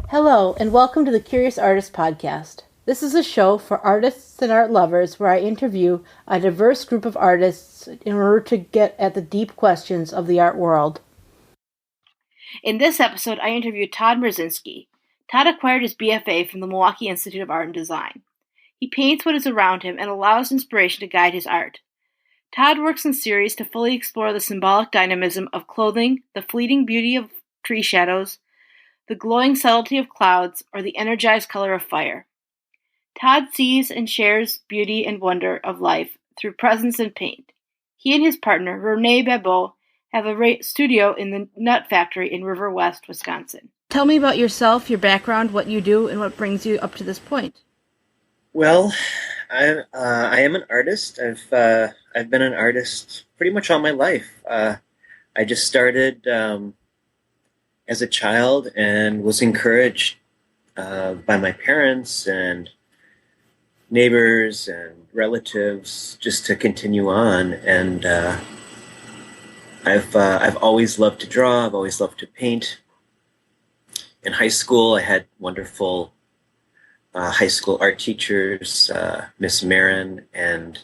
Hello, and welcome to the Curious Artist Podcast. This is a show for artists and art lovers where I interview a diverse group of artists in order to get at the deep questions of the art world. In this episode, I interviewed Todd Mrozinski. Todd acquired his BFA from the Milwaukee Institute of Art and Design. He paints what is around him and allows inspiration to guide his art. Todd works in series to fully explore the symbolic dynamism of clothing, the fleeting beauty of tree shadows, the glowing subtlety of clouds, or the energized color of fire. Todd sees and shares beauty and wonder of life through presence and paint. He and his partner, Renee Babot, have a studio in the Nut Factory in River West, Wisconsin. Tell me about yourself, your background, what you do, and what brings you up to this point. Well, I am an artist. I've been an artist pretty much all my life. I just started as a child and was encouraged by my parents and neighbors and relatives just to continue on. And I've always loved to draw. I've always loved to paint. In high school, I had wonderful high school art teachers, Miss Marin, and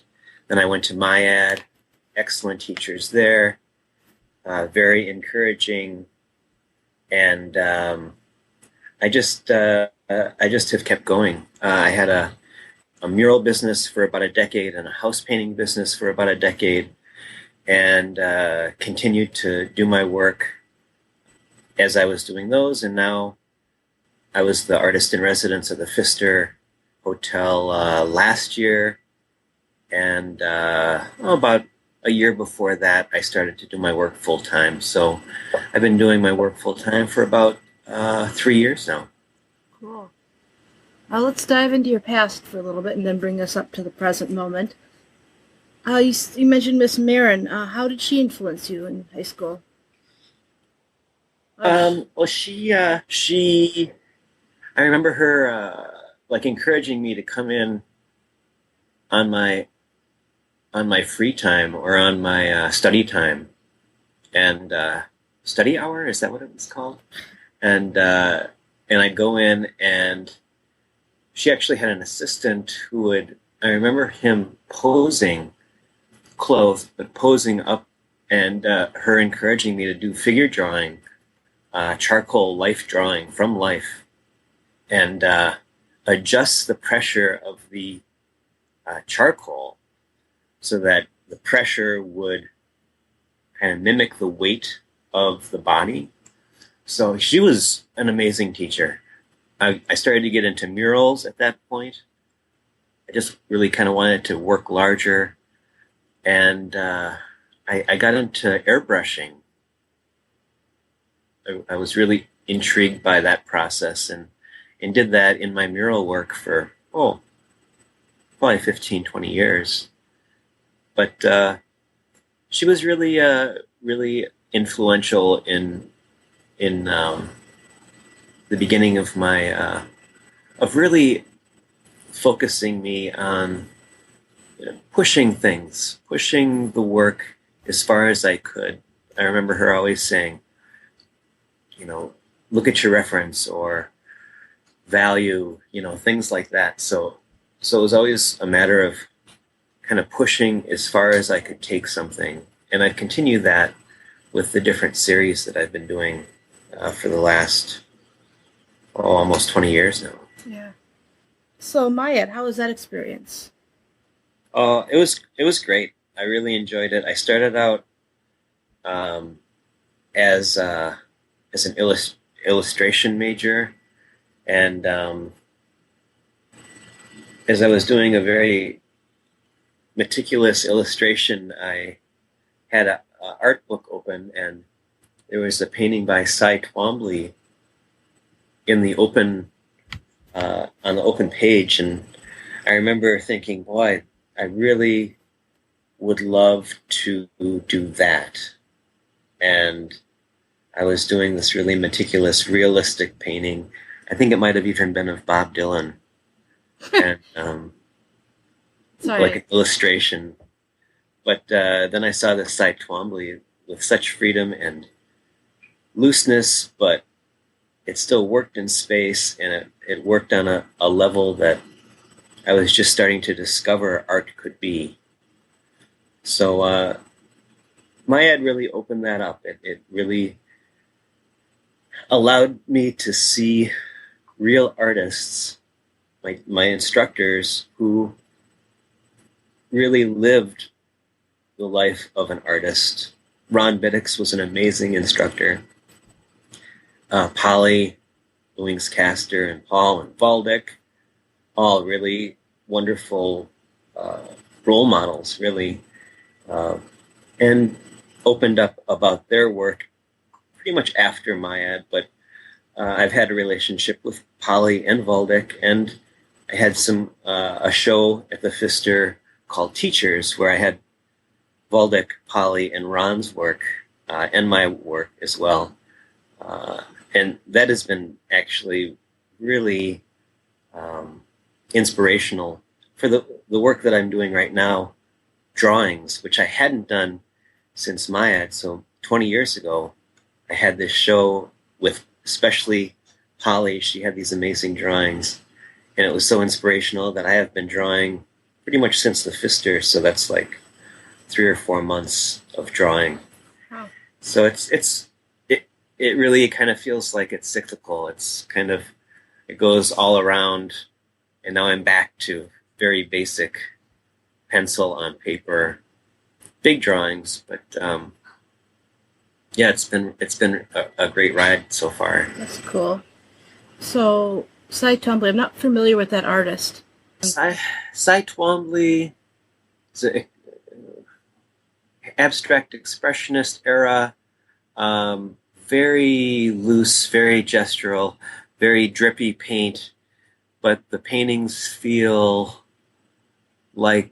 then I went to MIAD. Excellent teachers there, very encouraging. And I just have kept going. I had a mural business for about a decade and a house painting business for about a decade, and continued to do my work as I was doing those. And now I was the artist in residence at the Fisto Hotel last year, and about a year before that, I started to do my work full time. So I've been doing my work full time for about 3 years now. Cool. Let's dive into your past for a little bit and then bring us up to the present moment. You mentioned Miss Marin. How did she influence you in high school? Well, she, I remember her like encouraging me to come in on my free time or on my study time, and study hour, is that what it was called? And I'd go in, and she actually had an assistant who would, I remember him posing, clothed, but posing up, and her encouraging me to do figure drawing, charcoal life drawing from life, and adjust the pressure of the charcoal so that the pressure would kind of mimic the weight of the body. So she was an amazing teacher. I started to get into murals at that point. I just really kind of wanted to work larger. And I got into airbrushing. I was really intrigued by that process and did that in my mural work for, probably 15, 20 years. But she was really, really influential in the beginning of my, of really focusing me on pushing things, pushing the work as far as I could. I remember her always saying, look at your reference or value, things like that. So it was always a matter of kind of pushing as far as I could take something. And I've continued that with the different series that I've been doing for the last, almost 20 years now. Yeah. So, Mayat, how was that experience? It was great. I really enjoyed it. I started out as an illustration major, and as I was doing a very meticulous illustration, I had a art book open, and there was a painting by Cy Twombly in the open on the open page, and I remember thinking, boy, I really would love to do that. And I was doing this really meticulous, realistic painting. I think it might have even been of Bob Dylan, and like an illustration. But then I saw this Cy Twombly with such freedom and looseness, but it still worked in space, and it worked on a level that I was just starting to discover art could be. So Myad really opened that up. It really allowed me to see real artists, my instructors, who really lived the life of an artist. Ron Biddix was an amazing instructor. Polly, Louise Castor, and Paul and Valdick, all really wonderful role models, really, and opened up about their work pretty much after Myad. But I've had a relationship with Polly and Valdick, and I had a show at the Fisto called Teachers, where I had Valdick, Polly, and Ron's work, and my work as well. And that has been actually really inspirational for the work that I'm doing right now, drawings, which I hadn't done since Myad. So 20 years ago, I had this show with especially Polly. She had these amazing drawings, and it was so inspirational that I have been drawing pretty much since the Fisto. So that's like 3 or 4 months of drawing. Wow. So it really kind of feels like it's cyclical. It's kind of, it goes all around, and now I'm back to very basic pencil on paper, big drawings, but yeah, it's been a great ride so far. That's cool. So, Cy Twombly, I'm not familiar with that artist. Cy Twombly is an abstract expressionist era, very loose, very gestural, very drippy paint, but the paintings feel like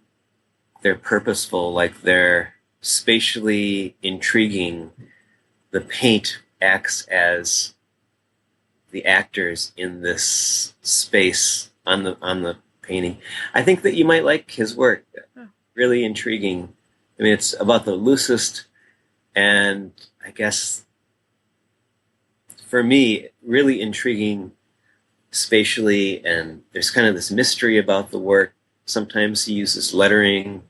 they're purposeful, like they're spatially intriguing. The paint acts as the actors in this space on the painting. I think that you might like his work. Really intriguing. I mean, it's about the loosest, and I guess for me, really intriguing spatially, and there's kind of this mystery about the work. Sometimes he uses lettering,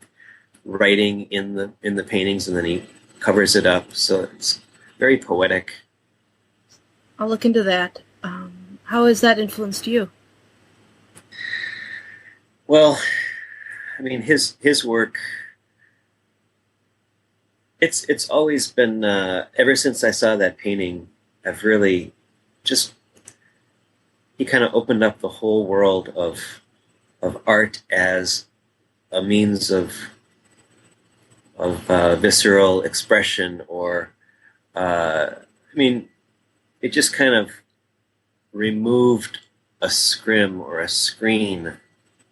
writing in the paintings, and then he covers it up. So it's very poetic. I'll look into that. How has that influenced you? Well, I mean, his work, it's always been, ever since I saw that painting, I've really just, he kind of opened up the whole world of art as a means of visceral expression, or I mean, it just kind of removed a scrim or a screen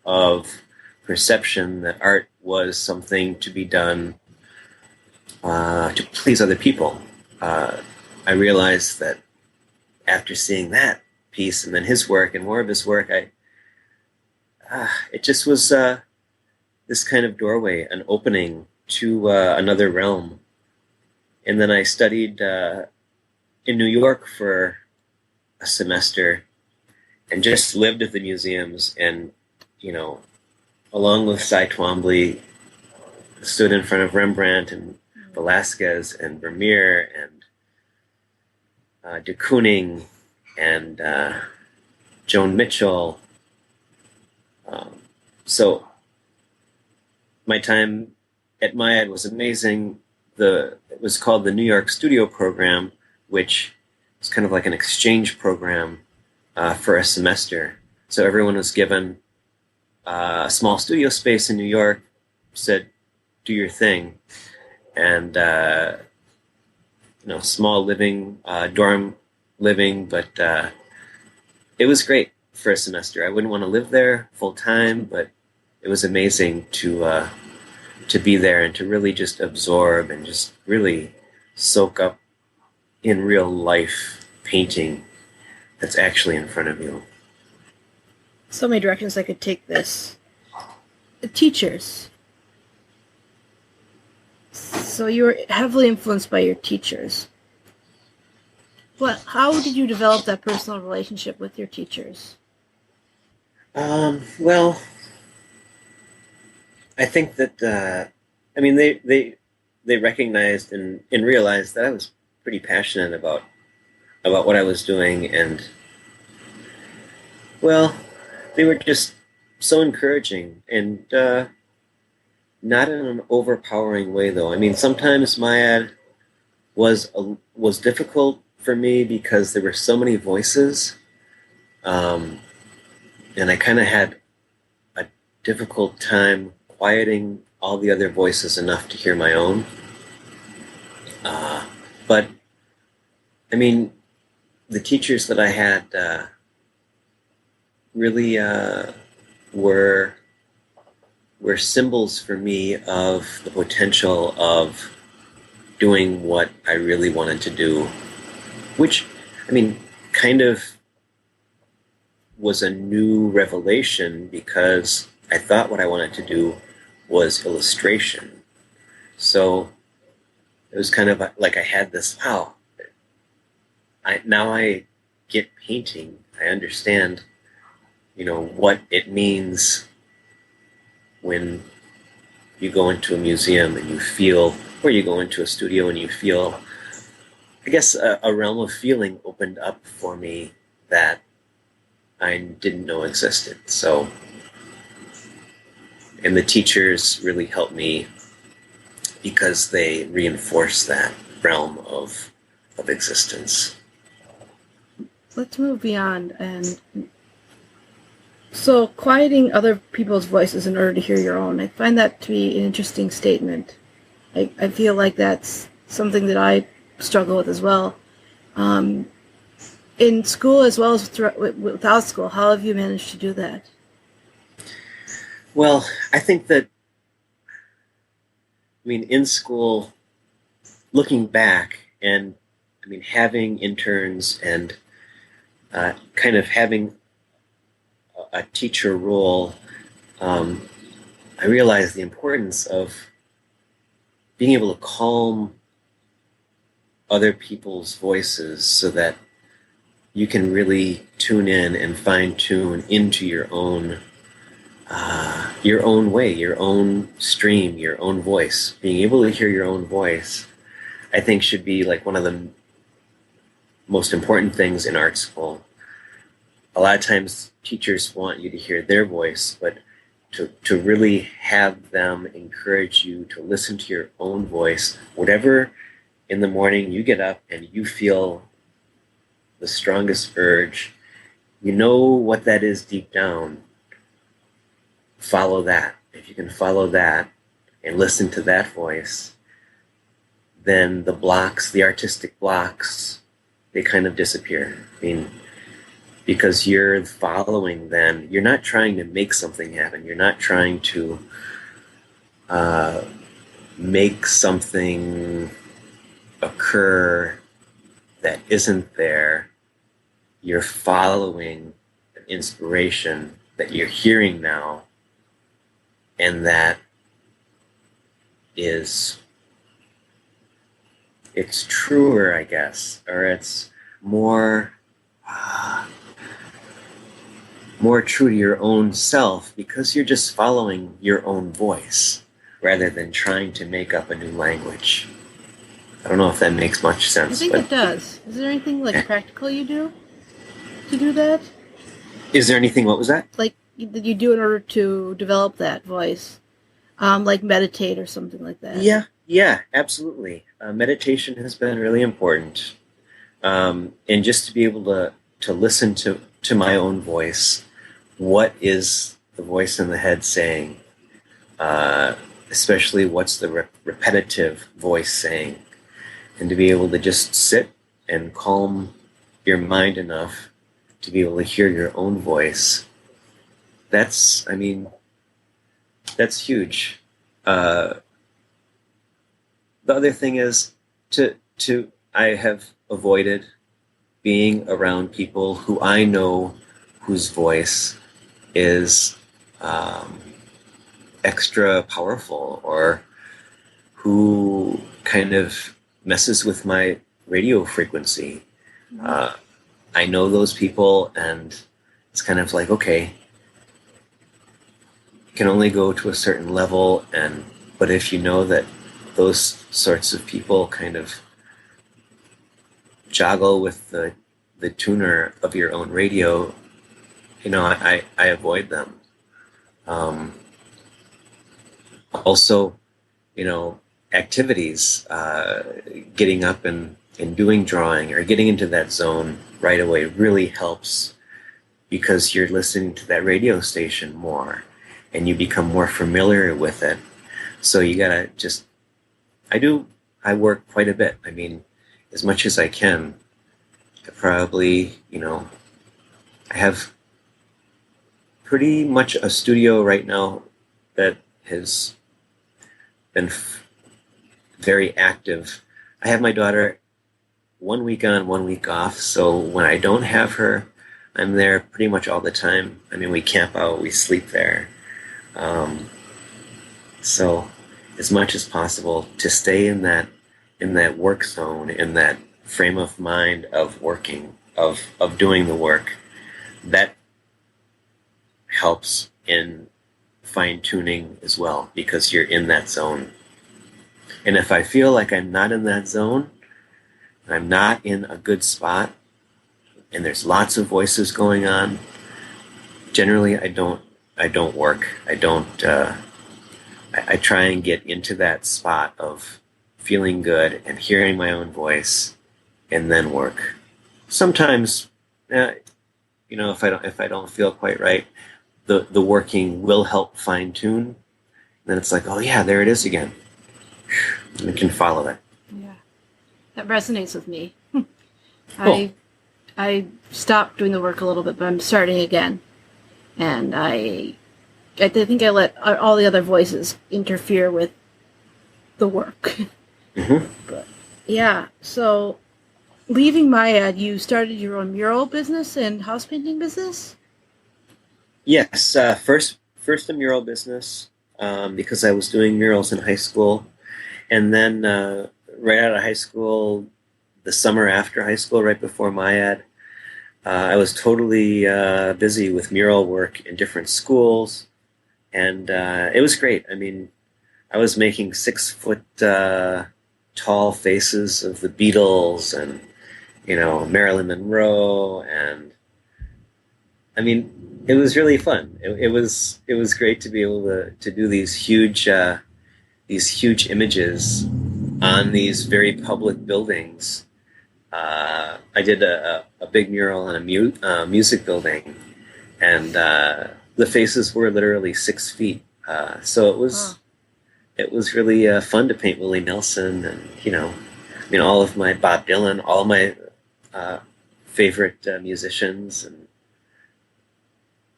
of perception that art was something to be done to please other people. I realized that after seeing that piece and then his work and more of his work, it just was this kind of doorway, an opening to another realm. And then I studied in New York for a semester and just lived at the museums, and, you know, along with Cy Twombly, stood in front of Rembrandt and Velázquez and Vermeer and de Kooning and Joan Mitchell. So my time at Myad was amazing. It was called the New York Studio Program, which is kind of like an exchange program for a semester. So everyone was given a small studio space in New York, said, do your thing. And, small living, dorm living, but it was great for a semester. I wouldn't want to live there full time, but it was amazing to be there and to really just absorb and just really soak up in real life painting that's actually in front of you. So many directions I could take this. The teachers. So you were heavily influenced by your teachers. How did you develop that personal relationship with your teachers? Well, I think that they recognized and realized that I was pretty passionate about what I was doing, and well, they were just so encouraging and not in an overpowering way, though. I mean, sometimes my was difficult for me because there were so many voices, um, and I kind of had a difficult time quieting all the other voices enough to hear my own. But I mean, the teachers that I had really were symbols for me of the potential of doing what I really wanted to do, which, I mean, kind of was a new revelation because I thought what I wanted to do was illustration. So it was kind of like I had this, wow, now I get painting. I understand, what it means when you go into a museum and you feel, or you go into a studio and you feel, I guess a realm of feeling opened up for me that I didn't know existed. So, and the teachers really helped me because they reinforce that realm of existence. Let's move beyond. And so, quieting other people's voices in order to hear your own, I find that to be an interesting statement. I feel like that's something that I struggle with as well. In school as well as without school, how have you managed to do that? Well, I think that, in school, looking back and, having interns and kind of having a teacher role, I realized the importance of being able to calm other people's voices so that you can really tune in and fine tune into your own way, your own stream, your own voice. Being able to hear your own voice, I think, should be like one of the most important things in art school. A lot of times teachers want you to hear their voice, but to really have them encourage you to listen to your own voice, whatever in the morning you get up and you feel the strongest urge, you know what that is deep down, follow that. If you can follow that and listen to that voice, then the blocks, the artistic blocks, they kind of disappear. Because you're following them. You're not trying to make something happen. You're not trying to make something occur that isn't there. You're following an inspiration that you're hearing now, and that is, it's truer, I guess, or it's more true to your own self because you're just following your own voice rather than trying to make up a new language. I don't know if that makes much sense. I think it does. Is there anything practical you do to do that? Is there anything, what was that? That you do in order to develop that voice? Like meditate or something like that? Yeah, absolutely. Meditation has been really important. And just to be able to listen to my own voice. What is the voice in the head saying? Especially what's the repetitive voice saying? And to be able to just sit and calm your mind enough to be able to hear your own voice. That's huge. The other thing is I have avoided being around people who I know whose voice is extra powerful, or who kind of messes with my radio frequency. I know those people, and it's kind of like, okay, you can only go to a certain level, but if you know that those sorts of people kind of joggle with the tuner of your own radio, I avoid them. Also, activities, getting up and doing drawing or getting into that zone right away really helps, because you're listening to that radio station more and you become more familiar with it. So you gotta I work quite a bit. I mean, as much as I can. I probably, I have pretty much a studio right now that has been very active. I have my daughter 1 week on, 1 week off. So when I don't have her, I'm there pretty much all the time. I mean, we camp out, we sleep there. So as much as possible to stay in that work zone, in that frame of mind of working, of doing the work, that helps in fine tuning as well, because you're in that zone. And if I feel like I'm not in that zone, I'm not in a good spot, and there's lots of voices going on, generally I don't work. I try and get into that spot of feeling good and hearing my own voice, and then work. Sometimes, if I don't feel quite right, the working will help fine tune. Then it's like, oh yeah, there it is again. And I can follow it. Yeah, that resonates with me. Cool. I stopped doing the work a little bit, but I'm starting again, and I think I let all the other voices interfere with the work. Mm-hmm. But yeah, so leaving MyAd, you started your own mural business and house painting business? Yes, first a mural business, because I was doing murals in high school, and then right out of high school, the summer after high school, right before MyAd, I was totally busy with mural work in different schools, and it was great. I mean, I was making 6-foot tall faces of the Beatles and Marilyn Monroe, and I mean, it was really fun. It was great to be able to do these huge images on these very public buildings. I did a big mural in a music building, and the faces were literally 6 feet. So it was really fun to paint Willie Nelson, and all of my Bob Dylan, all my favorite musicians, and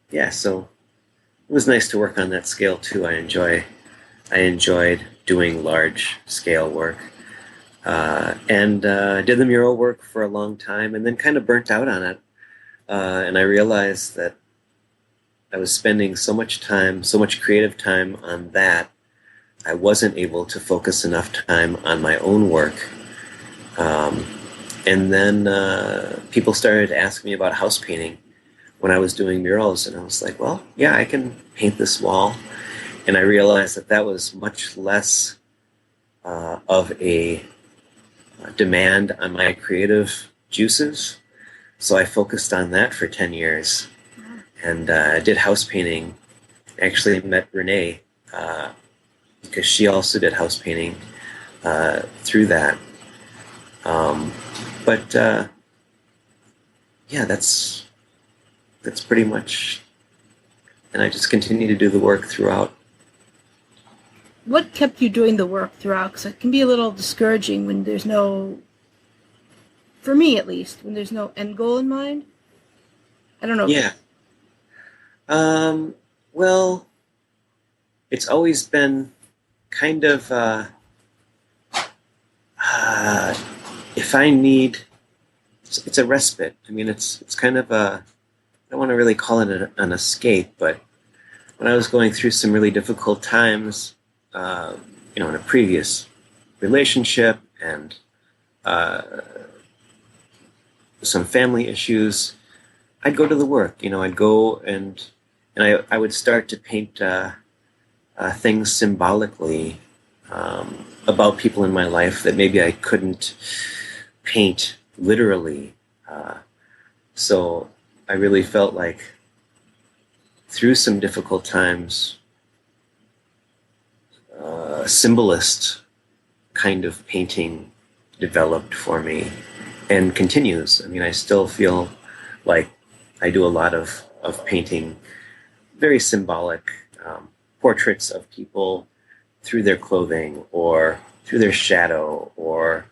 yeah, so it was nice to work on that scale too. I enjoyed doing large scale work, and did the mural work for a long time, and then kind of burnt out on it, and I realized that I was spending so much creative time on that, I wasn't able to focus enough time on my own work. And then people started to ask me about house painting when I was doing murals, and I was like, well, yeah, I can paint this wall. And I realized that was much less of a demand on my creative juices. So I focused on that for 10 years. And I did house painting. I actually met Renee, because she also did house painting through that. But yeah, that's pretty much, and I just continue to do the work throughout. What kept you doing the work throughout? Because it can be a little discouraging when there's no, for me at least, when there's no end goal in mind. I don't know. Yeah. Well, it's always been kind of, if I need, it's a respite. I mean, it's kind of I don't want to really call it an escape, but when I was going through some really difficult times, in a previous relationship, and some family issues, I'd go to the work. I'd go and I would start to paint things symbolically about people in my life that maybe I couldn't paint literally. So I really felt like through some difficult times, symbolist kind of painting developed for me and continues. I mean, I still feel like I do a lot of painting, very symbolic portraits of people through their clothing or through their shadow, or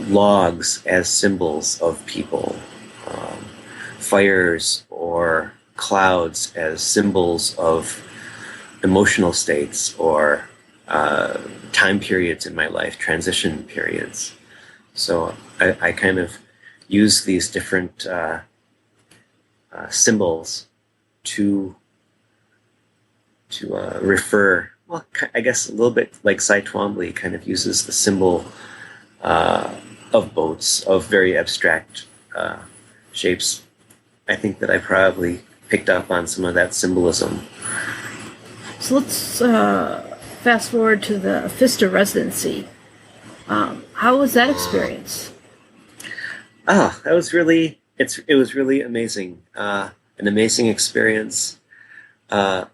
logs as symbols of people, fires or clouds as symbols of emotional states or time periods in my life, transition periods. So I kind of use these different symbols to refer, well, I guess a little bit like Cy Twombly kind of uses the symbol of boats, of very abstract shapes. I think that I probably picked up on some of that symbolism. So let's fast forward to the Fisto residency. How was that experience? That was really, it was really amazing. An amazing experience. A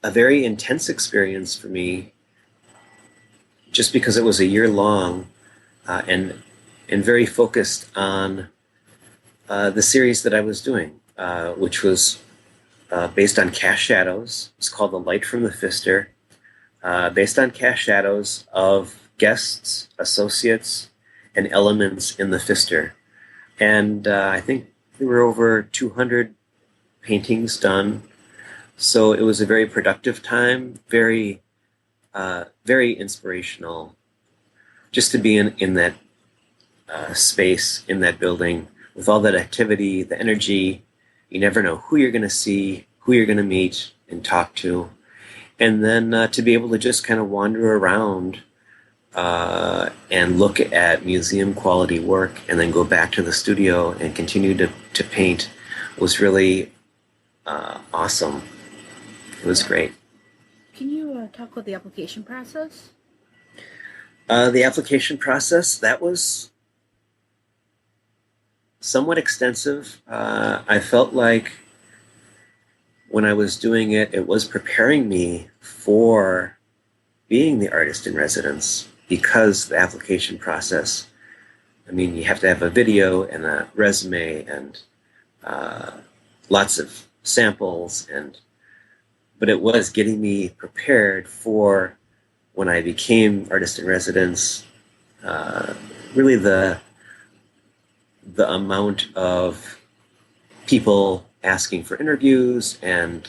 very intense experience for me, just because it was a year long and very focused on the series that I was doing, which was based on cast shadows. It's called The Light from the Fister, based on cast shadows of guests, associates, and elements in the Fister. And I think there were over 200 paintings done. So it was a very productive time, very inspirational, just to be in that space, in that building, with all that activity, the energy. You never know who you're going to see, who you're going to meet and talk to. And then to be able to just kind of wander around and look at museum quality work and then go back to the studio and continue to paint was really awesome. It was great. Can you talk about the application process? The application process, that was somewhat extensive. I felt like when I was doing it, it was preparing me for being the artist in residence, because the application process, I mean, you have to have a video and a resume and lots of samples, but it was getting me prepared for when I became artist in residence. Really the amount of people asking for interviews and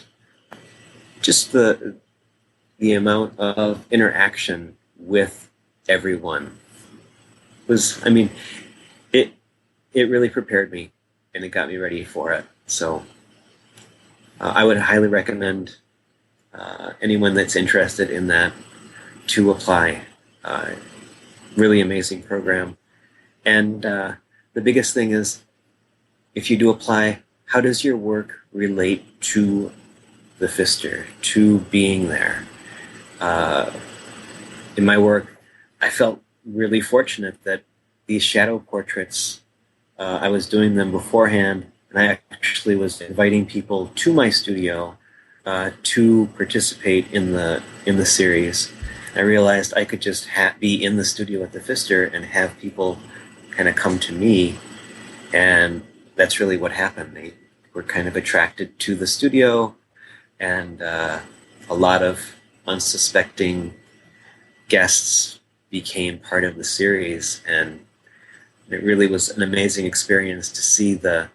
just the amount of interaction with everyone was, I mean, it really prepared me and it got me ready for it. So I would highly recommend anyone that's interested in that to apply. Really amazing program. And the biggest thing is, if you do apply, how does your work relate to the Fister, to being there? In my work, I felt really fortunate that these shadow portraits, I was doing them beforehand, and I actually was inviting people to my studio to participate in the series. I realized I could just be in the studio at the Fister and have people kind of come to me, and that's really what happened. They were kind of attracted to the studio, and a lot of unsuspecting guests became part of the series, and it really was an amazing experience to see the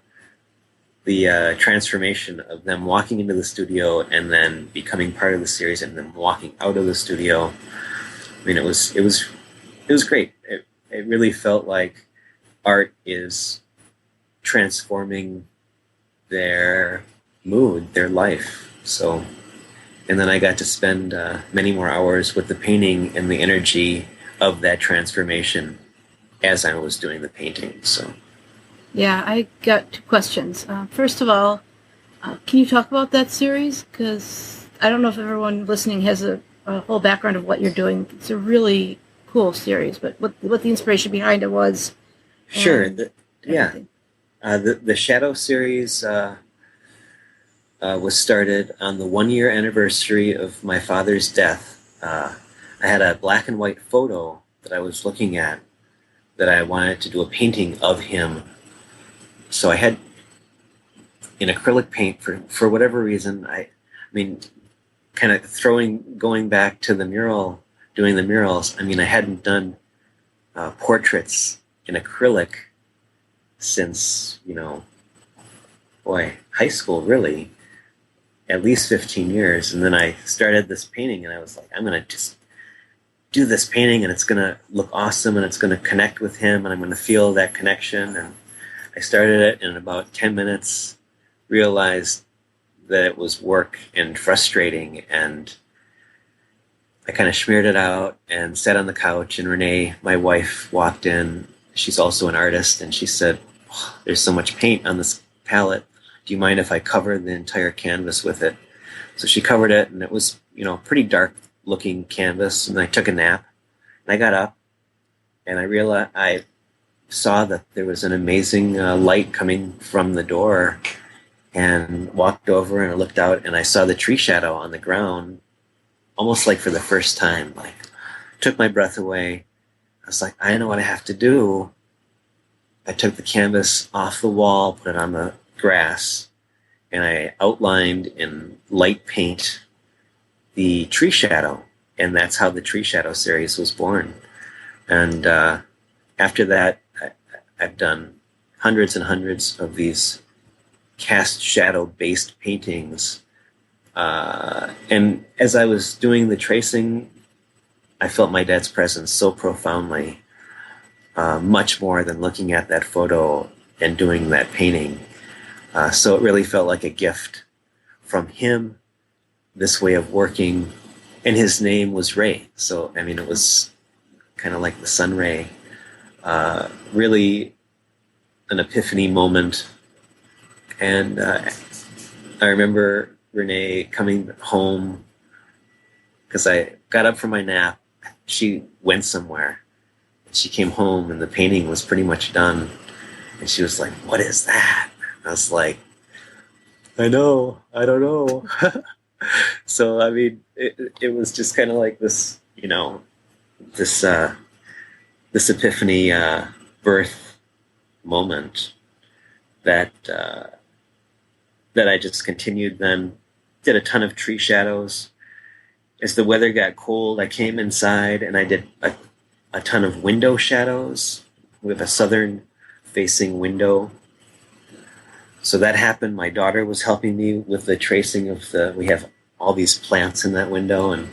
transformation of them walking into the studio and then becoming part of the series and then walking out of the studio. I mean, it was great. It really felt like art is transforming their mood, their life. So, and then I got to spend many more hours with the painting and the energy of that transformation. as I was doing the painting. So Yeah, I got two questions. First of all, can you talk about that series? Because I don't know if everyone listening has a whole background of what you're doing. It's a really cool series, but what the inspiration behind it was, sure, and yeah, everything. the Shadow series was started on the 1 year anniversary of my father's death. I had a black and white photo that I was looking at that I wanted to do a painting of him. So I had in acrylic paint for whatever reason. I mean, kind of going back to the mural, doing the murals. I mean, I hadn't done portraits in acrylic since, boy, high school, really, at least 15 years. And then I started this painting and I was like, I'm going to just do this painting and it's going to look awesome and it's going to connect with him and I'm going to feel that connection. And I started it in about 10 minutes, realized that it was work and frustrating, and I kind of smeared it out and sat on the couch, and Renee, my wife, walked in. She's also an artist, and she said, oh, there's so much paint on this palette. Do you mind if I cover the entire canvas with it? So she covered it, and it was, pretty dark looking canvas, and I took a nap, and I got up, and I saw that there was an amazing light coming from the door, and walked over and I looked out and I saw the tree shadow on the ground, almost like for the first time. Like, took my breath away. I was like, I know what I have to do. I took the canvas off the wall, put it on the grass, and I outlined in light paint the tree shadow. And that's how the Tree Shadow series was born. And after that, I've done hundreds and hundreds of these cast shadow based paintings. And as I was doing the tracing, I felt my dad's presence so profoundly, much more than looking at that photo and doing that painting. So it really felt like a gift from him, this way of working. And his name was Ray. So, I mean, it was kind of like the sun ray. Really an epiphany moment. And I remember Renee coming home because I got up from my nap. She went somewhere. She came home and the painting was pretty much done. And she was like, what is that? I was like, I know, I don't know. So, I mean, it was just kind of like this, this epiphany birth moment that I just continued then, did a ton of tree shadows. As the weather got cold, I came inside and I did a ton of window shadows with a southern facing window. So that happened. My daughter was helping me with the tracing of we have all these plants in that window, and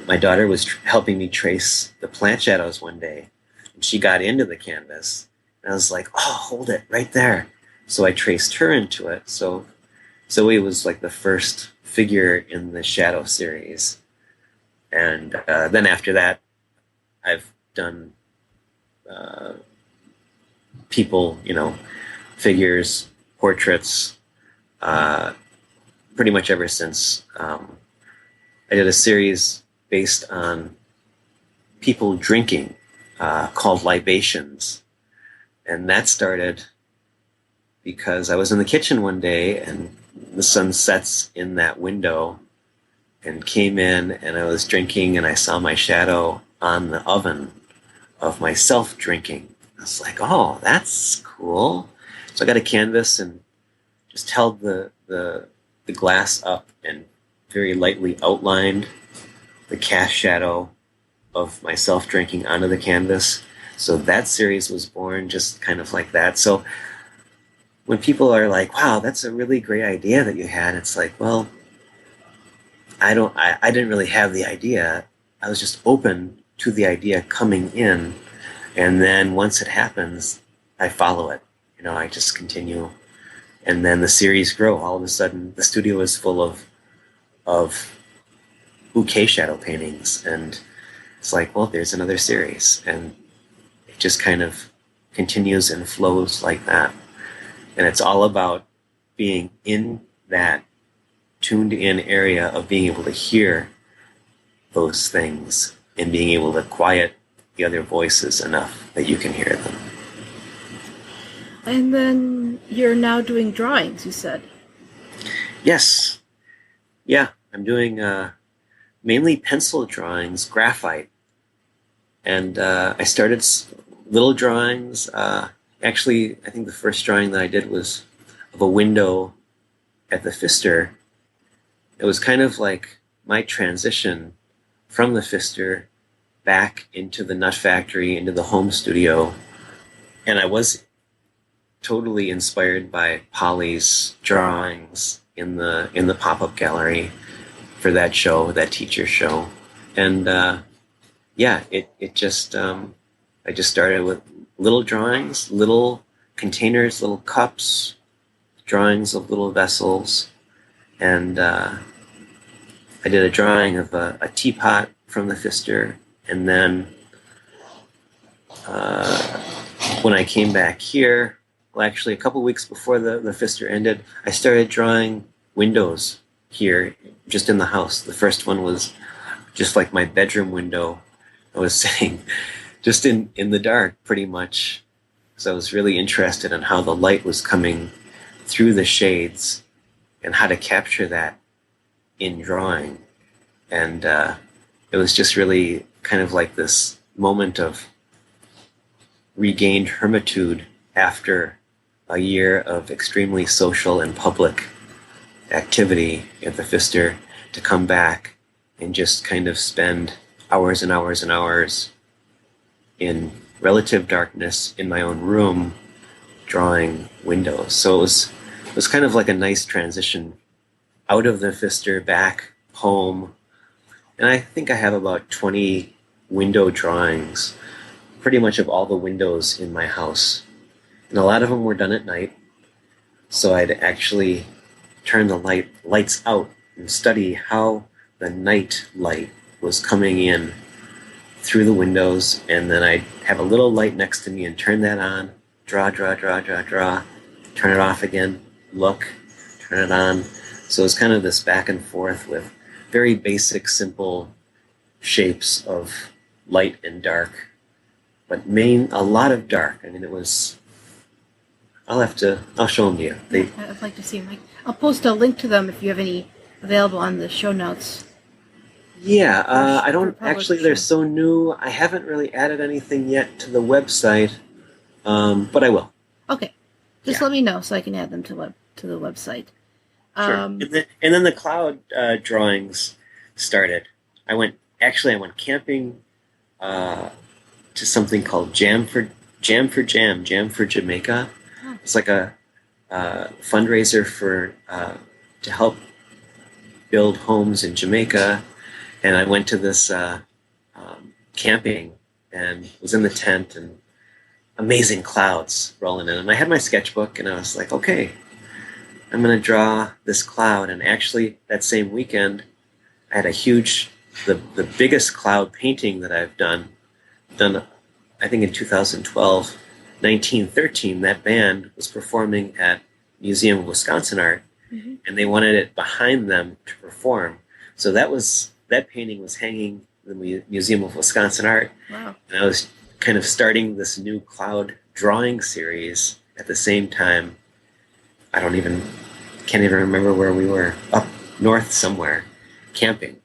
my daughter was helping me trace the plant shadows one day. And she got into the canvas and I was like, oh, hold it right there. So I traced her into it. So Zoe was like the first figure in the Shadow series. And then after that, I've done people, figures, portraits, pretty much ever since. I did a series based on people drinking called Libations. And that started because I was in the kitchen one day and the sun sets in that window, and came in and I was drinking and I saw my shadow on the oven of myself drinking. I was like, oh, that's cool. So I got a canvas and just held the glass up and very lightly outlined the cast shadow of myself drinking onto the canvas. So that series was born just kind of like that. So when people are like, wow, that's a really great idea that you had, it's like, well, I didn't really have the idea. I was just open to the idea coming in. And then once it happens, I follow it. I just continue. And then the series grow. All of a sudden, the studio is full of bouquet shadow paintings. And it's like, well, there's another series. And it just kind of continues and flows like that. And it's all about being in that tuned in area of being able to hear those things and being able to quiet the other voices enough that you can hear them. And then you're now doing drawings, you said. Yes. Yeah, I'm doing mainly pencil drawings, graphite. And I started little drawings. Actually, I think the first drawing that I did was of a window at the Fisto. It was kind of like my transition from the Fisto back into the Nut Factory, into the home studio. And I was totally inspired by Polly's drawings in the pop-up gallery for that show, that teacher show. And it just I just started with little drawings, little containers, little cups, drawings of little vessels, and I did a drawing of a teapot from the Fisto. And then when I came back here, well, actually a couple weeks before the Fisto ended, I started drawing windows here, just in the house. The first one was just like my bedroom window. I was sitting just in the dark, pretty much, because I was really interested in how the light was coming through the shades and how to capture that in drawing. And it was just really kind of like this moment of regained hermitude after a year of extremely social and public activity at the Fisto, to come back and just kind of spend hours and hours and hours in relative darkness in my own room drawing windows. So it was kind of like a nice transition out of the Fisto back home. And I think I have about 20 window drawings, pretty much of all the windows in my house. And a lot of them were done at night. So I'd actually turn the lights out and study how the night light was coming in through the windows. And then I'd have a little light next to me and turn that on, draw, turn it off again, look, turn it on. So it's kind of this back and forth with very basic, simple shapes of light and dark, but a lot of dark. I mean, it was, I'll show them to you. I'd like to see them. I'll post a link to them if you have any available on the show notes. Yeah, I don't actually, they're so new. I haven't really added anything yet to the website, but I will. Okay. Just let me know so I can add them to the website. Sure. And then the cloud drawings started. I went camping to something called Jam for Jamaica. Oh. It's like a fundraiser to help build homes in Jamaica. And I went to this camping and was in the tent, and amazing clouds rolling in. And I had my sketchbook, and I was like, okay, I'm going to draw this cloud. And actually, that same weekend, I had the biggest cloud painting that I've done, I think in 2012, 1913, that band was performing at Museum of Wisconsin Art, mm-hmm. and they wanted it behind them to perform. So that painting was hanging in the Museum of Wisconsin Art. Wow. And I was kind of starting this new cloud drawing series at the same time. Can't even remember where we were, up north somewhere, camping,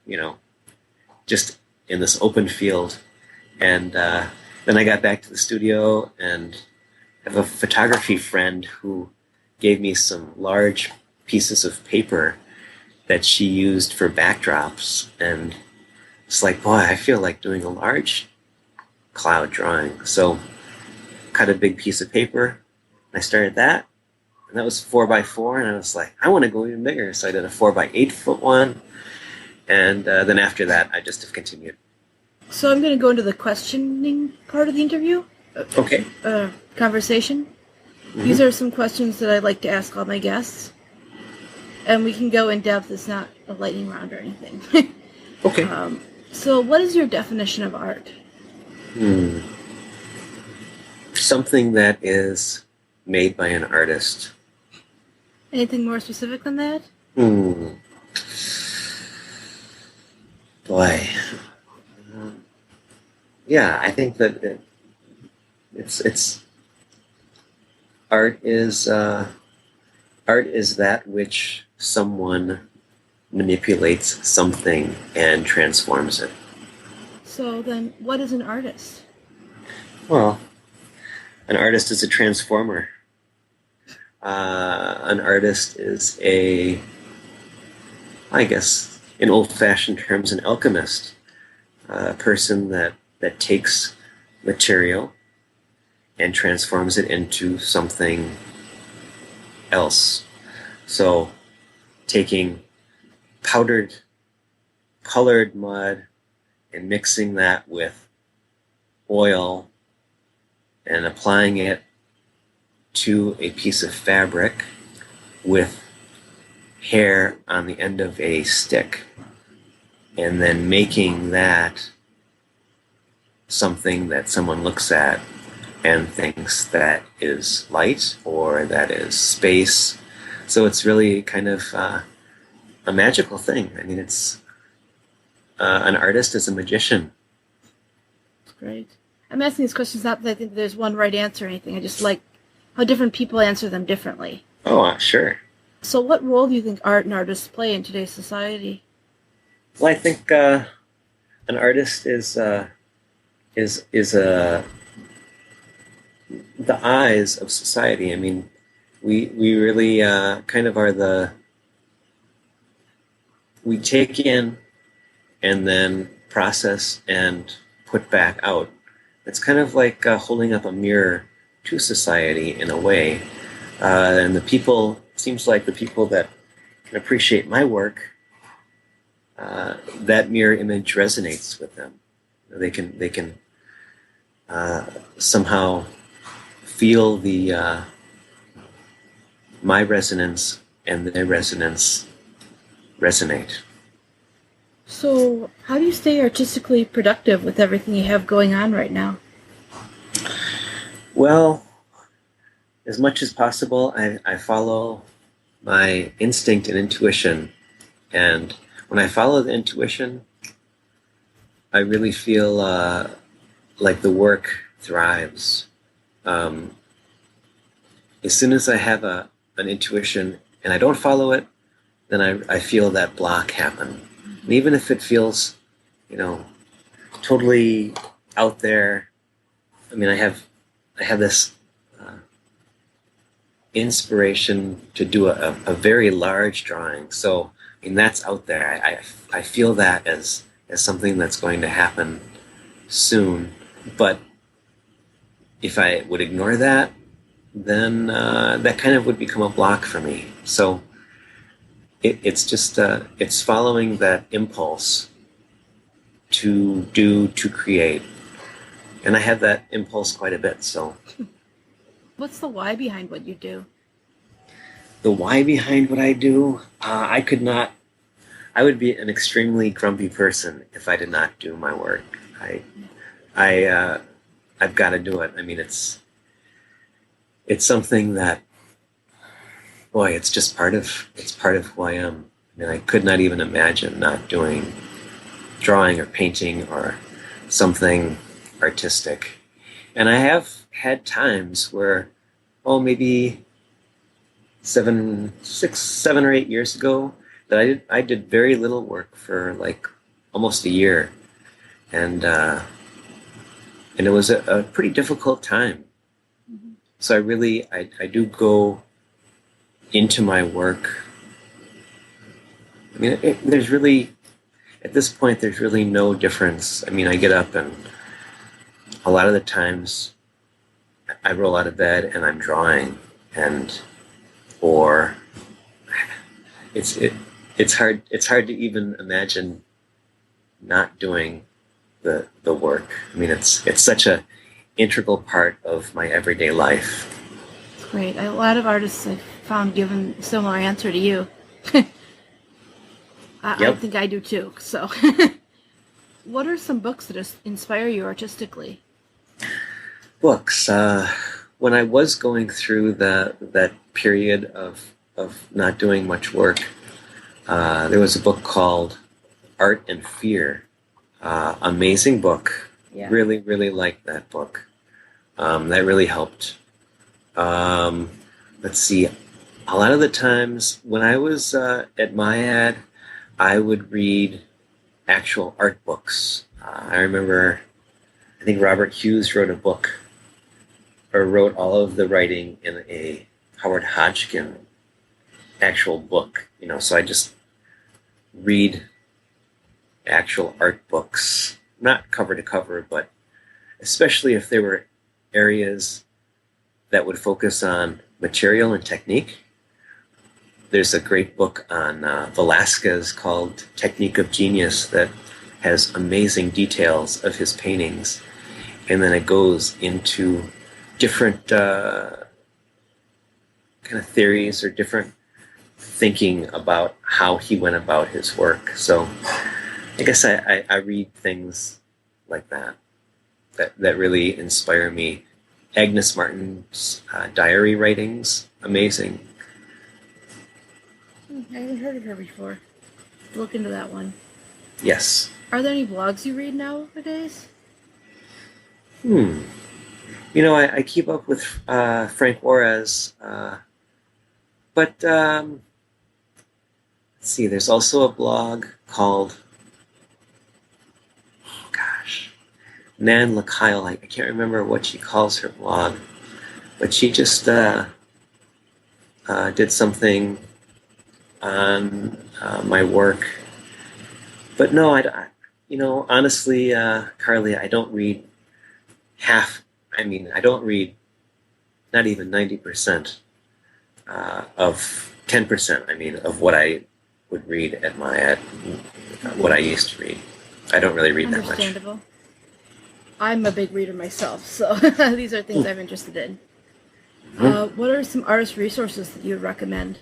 just in this open field. And then I got back to the studio and have a photography friend who gave me some large pieces of paper that she used for backdrops. And it's like, boy, I feel like doing a large cloud drawing. So cut a big piece of paper. I started that. And that was 4x4. And I was like, I want to go even bigger. So I did a 4x8 foot one. And then after that, I just have continued. So I'm going to go into the questioning part of the interview. Okay. Conversation. Mm-hmm. These are some questions that I like to ask all my guests. And we can go in depth. It's not a lightning round or anything. Okay. So what is your definition of art? something that is made by an artist. Anything more specific than that? Boy. Yeah, I think that it's art is that which someone manipulates something and transforms it. So then, what is an artist? Well, an artist is a transformer. An artist is I guess, in old-fashioned terms, an alchemist. A person that takes material and transforms it into something else. So, taking colored mud and mixing that with oil and applying it to a piece of fabric with hair on the end of a stick, and then making that something that someone looks at and thinks that is light or that is space. So it's really kind of a magical thing. I mean, it's an artist is a magician. Great. I'm asking these questions not that I think there's one right answer or anything. I just like how different people answer them differently. Oh, sure. So what role do you think art and artists play in today's society? Well, I think an artist is the eyes of society. I mean, we really kind of are we take in and then process and put back out. It's kind of like holding up a mirror to society in a way. And seems like the people that can appreciate my work, that mirror image resonates with them. They can somehow feel my resonance and their resonance resonate. So how do you stay artistically productive with everything you have going on right now? Well, as much as possible, I follow my instinct and intuition. And when I follow the intuition, I really feel like the work thrives. As soon as I have an intuition and I don't follow it, then I feel that block happen. And even if it feels, totally out there, I mean, I have this inspiration to do a very large drawing. So, I mean, that's out there. I feel that as something that's going to happen soon. But if I would ignore that, then that kind of would become a block for me. So it's just it's following that impulse to create. And I have that impulse quite a bit, so. What's the why behind what you do? The why behind what I do? I would be an extremely grumpy person if I did not do my work. I've got to do it. I mean, it's something that, boy, it's just part of who I am. I mean, I could not even imagine not doing drawing or painting or something artistic. And I have had times where, maybe 7 or 8 years ago, that I did very little work for like almost a year, and it was a pretty difficult time. Mm-hmm. So I do go into my work. I mean, there's really, at this point, there's really no difference. I mean, I get up and a lot of the times I roll out of bed and I'm drawing, or it's hard to even imagine not doing the work. I mean, it's such a integral part of my everyday life. Great. A lot of artists I've found give a similar answer to you. I think I do too. So, what are some books that inspire you artistically? Books. When I was going through that period of not doing much work, there was a book called Art and Fear. Amazing book. Yeah. Really, really liked that book. That really helped. Let's see. A lot of the times when I was at my ad, I would read actual art books. I remember, I think Robert Hughes wrote a book, or wrote all of the writing in a Howard Hodgkin actual book. So I just read actual art books, not cover to cover, but especially if there were areas that would focus on material and technique. There's a great book on Velázquez called Technique of Genius that has amazing details of his paintings. And then it goes into different kind of theories or different thinking about how he went about his work. So I guess I read things like that really inspire me. Agnes Martin's diary writings, amazing. I haven't heard of her before. Look into that one. Yes. Are there any blogs you read nowadays? I keep up with Frank Juarez, but let's see, there's also a blog called, Nan LaKyle. I can't remember what she calls her blog, but she just did something on my work. But no, honestly, Carly, I don't read I don't read not even 90% of 10%, of what I would read at my what I used to read. I don't really read that much. Understandable. I'm a big reader myself, so these are things I'm interested in. What are some artist resources that you would recommend?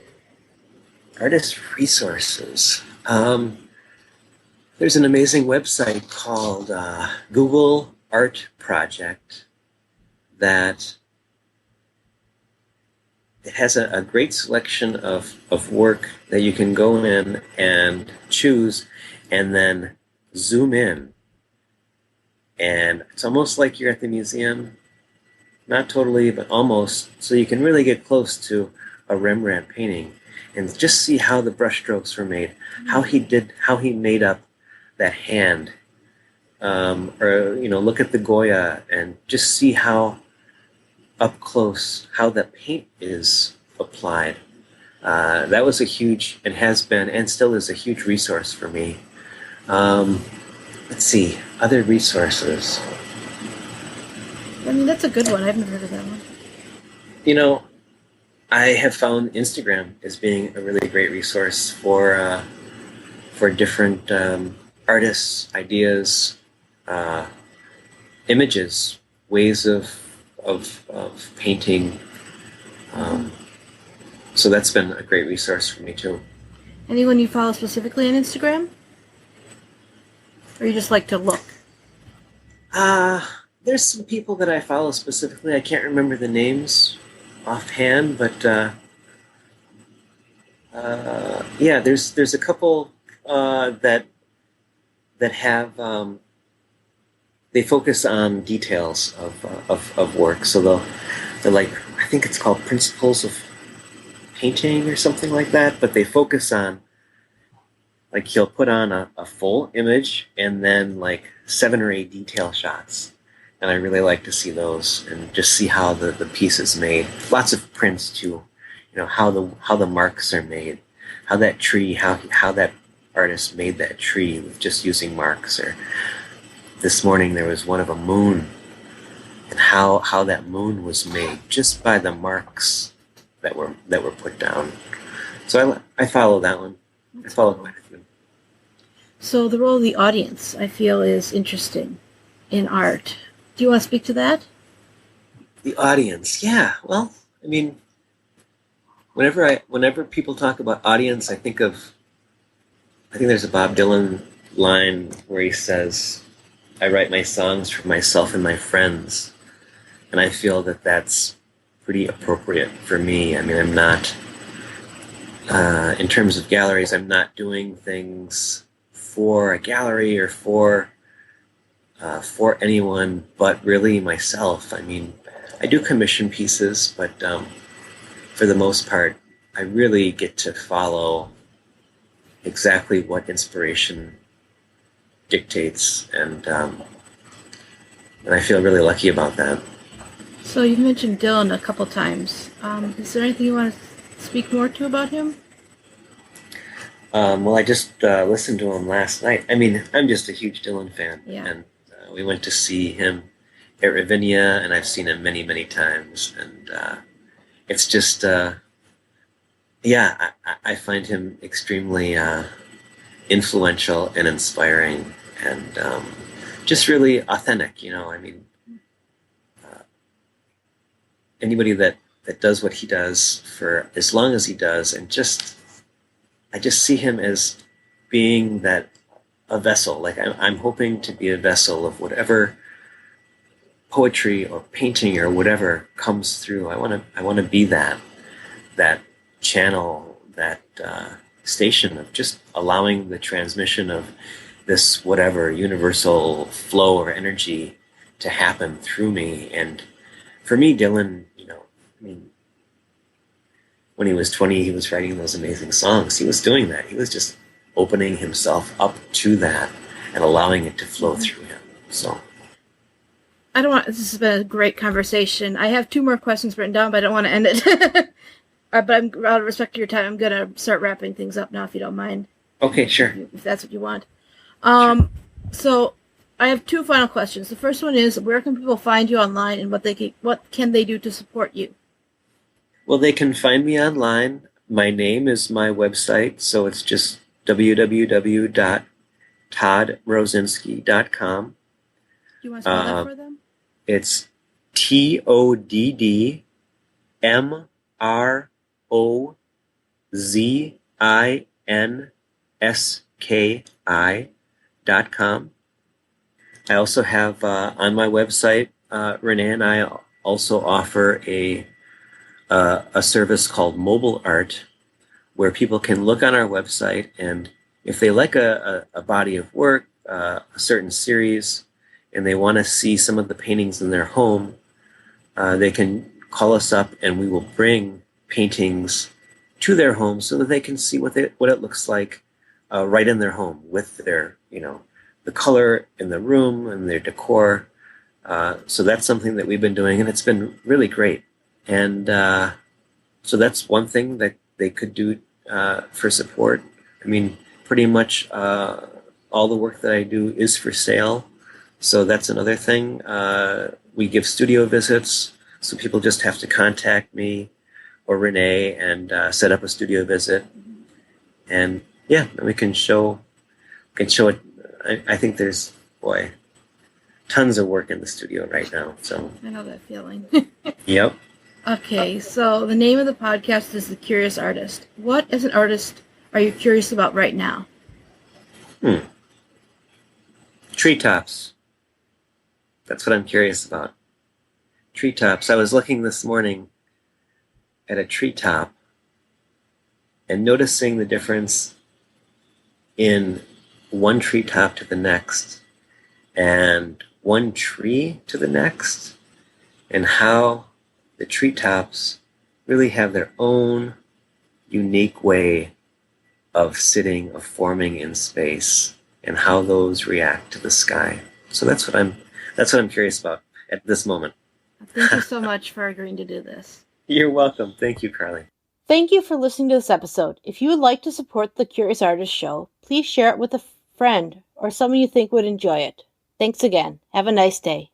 Artist resources. There's an amazing website called Google Art Project that it has a great selection of work that you can go in and choose and then zoom in. And it's almost like you're at the museum, not totally, but almost, so you can really get close to a Rembrandt painting and just see how the brushstrokes were made, how he made up that hand, or look at the Goya and just see how up close how that paint is applied. That was a huge, and has been, and still is a huge resource for me. Let's see, other resources. That's a good one. I've never heard of that one. I have found Instagram as being a really great resource for different artists, ideas, images, ways of painting. So that's been a great resource for me too. Anyone you follow specifically on Instagram? Or you just like to look? There's some people that I follow specifically. I can't remember the names offhand, but there's a couple that have they focus on details of work. So they're like, I think it's called Principles of Painting or something like that. But they focus on, like, he'll put on a full image and then like 7 or 8 detail shots. And I really like to see those and just see how the piece is made. Lots of prints too, how the marks are made, how that tree, how that artist made that tree with just using marks. Or this morning there was one of a moon, and how that moon was made just by the marks that were put down. So I follow that one. I follow quite a few. So the role of the audience, I feel, is interesting in art. Do you want to speak to that? The audience, yeah. Well, whenever people talk about audience, I think there's a Bob Dylan line where he says, "I write my songs for myself and my friends." And I feel that that's pretty appropriate for me. I mean, I'm not, in terms of galleries, I'm not doing things for a gallery or for anyone but really myself. I mean, I do commission pieces, but for the most part, I really get to follow exactly what inspiration dictates, and I feel really lucky about that. So you've mentioned Dylan a couple times. Is there anything you want to speak more to about him? Well, I just listened to him last night. I mean, I'm just a huge Dylan fan, Yeah. and we went to see him at Ravinia, and I've seen him many, many times, and it's just, yeah, I find him extremely influential and inspiring, and just really authentic. You know, I mean, anybody that does what he does for as long as he does, and I just see him as being a vessel. Like I'm hoping to be a vessel of whatever poetry or painting or whatever comes through. I want to be that channel, that station of just allowing the transmission of this whatever universal flow or energy to happen through me. And for me, Dylan, you know, I mean, when he was 20, he was writing those amazing songs. He was doing that. He was just opening himself up to that and allowing it to flow through him. So This has been a great conversation. I have 2 more questions written down, but I don't want to end it. But out of respect to your time, I'm going to start wrapping things up now, if you don't mind. Okay, sure. If that's what you want. Sure. So I have 2 final questions. The first one is, where can people find you online, and what can they do to support you? Well, they can find me online. My name is my website, so it's just www.toddmrozinski.com. Do you want to spell that for them? It's ToddMrozinski.com. I also have on my website, Renee and I also offer a service called Mobile Art, where people can look on our website, and if they like a body of work, a certain series, and they want to see some of the paintings in their home, they can call us up, and we will bring paintings to their home so that they can see what it looks like right in their home with their, you know, the color in the room and their decor. So that's something that we've been doing, and it's been really great. And so that's one thing that they could do for support. I mean, pretty much all the work that I do is for sale. So that's another thing. We give studio visits, so people just have to contact me or Renee and set up a studio visit. And yeah, we can show it. I think there's, tons of work in the studio right now. So I know that feeling. Yep. Okay, so the name of the podcast is The Curious Artist. What, as an artist, are you curious about right now? Treetops. That's what I'm curious about. Treetops. I was looking this morning at a treetop and noticing the difference in one treetop to the next and one tree to the next, and how the treetops really have their own unique way of sitting, of forming in space, and how those react to the sky. So that's what I'm curious about at this moment. Thank you so much for agreeing to do this. You're welcome. Thank you, Carly. Thank you for listening to this episode. If you would like to support the Curious Artist Show, please share it with a friend or someone you think would enjoy it. Thanks again. Have a nice day.